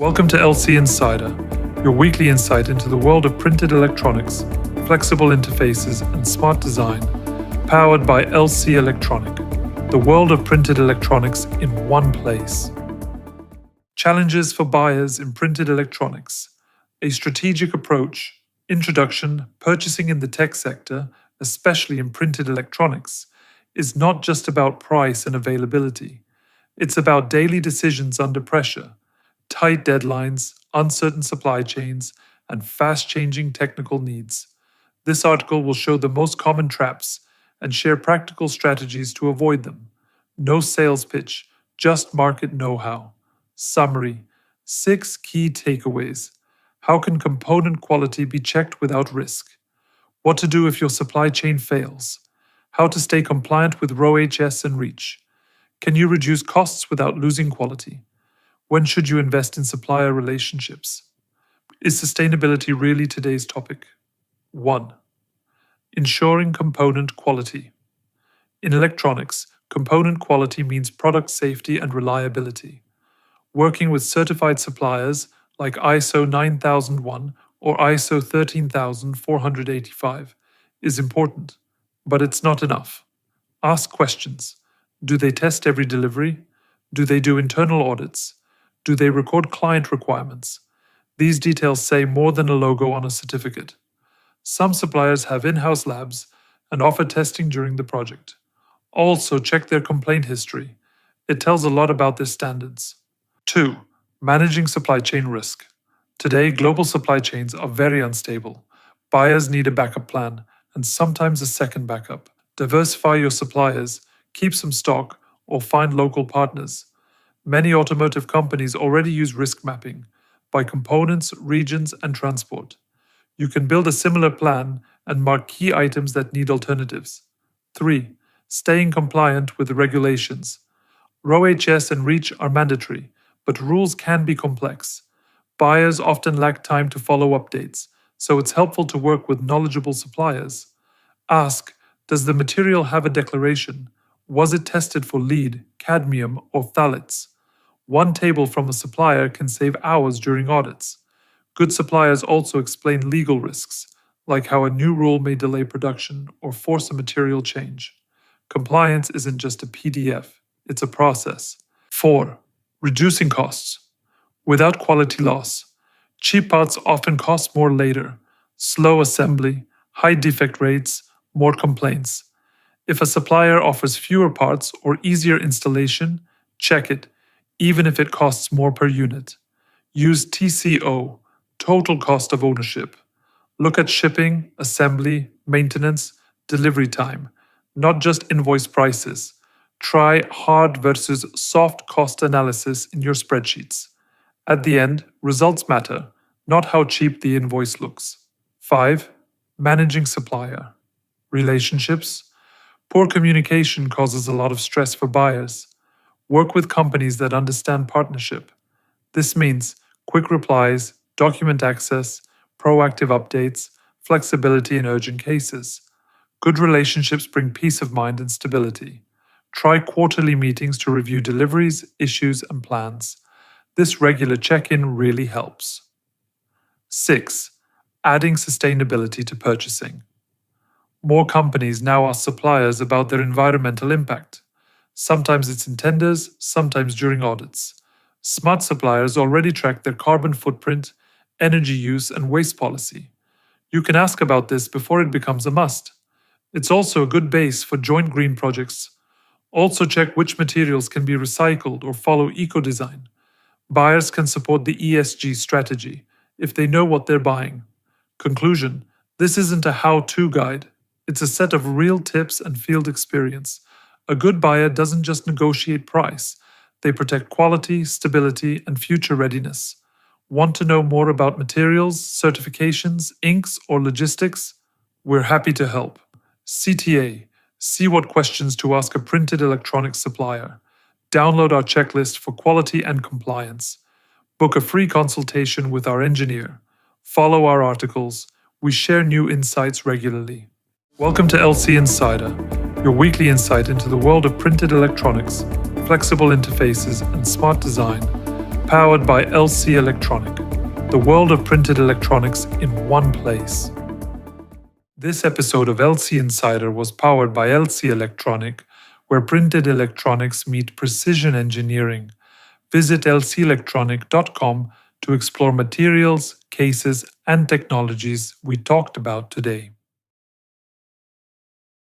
Welcome to LC Insider, your weekly insight into the world of printed electronics, flexible interfaces, and smart design, powered by LC Electronic, the world of printed electronics in one place. Challenges for buyers in printed electronics, a strategic approach, introduction, purchasing in the tech sector, especially in printed electronics, is not just about price and availability. It's about daily decisions under pressure, tight deadlines, uncertain supply chains, and fast-changing technical needs. This article will show the most common traps and share practical strategies to avoid them. No sales pitch, just market know-how. Summary: 6 key takeaways. How can component quality be checked without risk? What to do if your supply chain fails? How to stay compliant with RoHS and REACH? Can you reduce costs without losing quality? When should you invest in supplier relationships? Is sustainability really today's topic? 1. Ensuring component quality. In electronics, component quality means product safety and reliability. Working with certified suppliers like ISO 9001 or ISO 13485 is important, but it's not enough. Ask questions. Do they test every delivery? Do they do internal audits? Do they record client requirements? These details say more than a logo on a certificate. Some suppliers have in-house labs and offer testing during the project. Also, check their complaint history. It tells a lot about their standards. 2. Managing supply chain risk. Today, global supply chains are very unstable. Buyers need a backup plan, and sometimes a second backup. Diversify your suppliers, keep some stock, or find local partners. Many automotive companies already use risk mapping by components, regions, and transport. You can build a similar plan and mark key items that need alternatives. 3. Staying compliant with the regulations. RoHS and REACH are mandatory, but rules can be complex. Buyers often lack time to follow updates, so it's helpful to work with knowledgeable suppliers. Ask, does the material have a declaration? Was it tested for lead, cadmium, or phthalates? One table from a supplier can save hours during audits. Good suppliers also explain legal risks, like how a new rule may delay production or force a material change. Compliance isn't just a PDF, it's a process. 4. Reducing costs. Without quality loss. Cheap parts often cost more later. Slow assembly, high defect rates, more complaints. If a supplier offers fewer parts or easier installation, check it, even if it costs more per unit. Use TCO, total cost of ownership. Look at shipping, assembly, maintenance, delivery time, not just invoice prices. Try hard versus soft cost analysis in your spreadsheets. At the end, results matter, not how cheap the invoice looks. 5. Managing supplier. Relationships. Poor communication causes a lot of stress for buyers. Work with companies that understand partnership. This means quick replies, document access, proactive updates, flexibility in urgent cases. Good relationships bring peace of mind and stability. Try quarterly meetings to review deliveries, issues, and plans. This regular check-in really helps. 6. Adding sustainability to purchasing. More companies now ask suppliers about their environmental impact. Sometimes it's in tenders, sometimes during audits. Smart suppliers already track their carbon footprint, energy use, and waste policy. You can ask about this before it becomes a must. It's also a good base for joint green projects. Also check which materials can be recycled or follow eco-design. Buyers can support the ESG strategy if they know what they're buying. Conclusion: this isn't a how-to guide. It's a set of real tips and field experience. A good buyer doesn't just negotiate price. They protect quality, stability, and future readiness. Want to know more about materials, certifications, inks, or logistics? We're happy to help. CTA. See what questions to ask a printed electronics supplier. Download our checklist for quality and compliance. Book a free consultation with our engineer. Follow our articles. We share new insights regularly. Welcome to LC Insider, your weekly insight into the world of printed electronics, flexible interfaces, and smart design, powered by LC Electronic, the world of printed electronics in one place. This episode of LC Insider was powered by LC Electronic, where printed electronics meet precision engineering. Visit lcelectronic.com to explore materials, cases, and technologies we talked about today.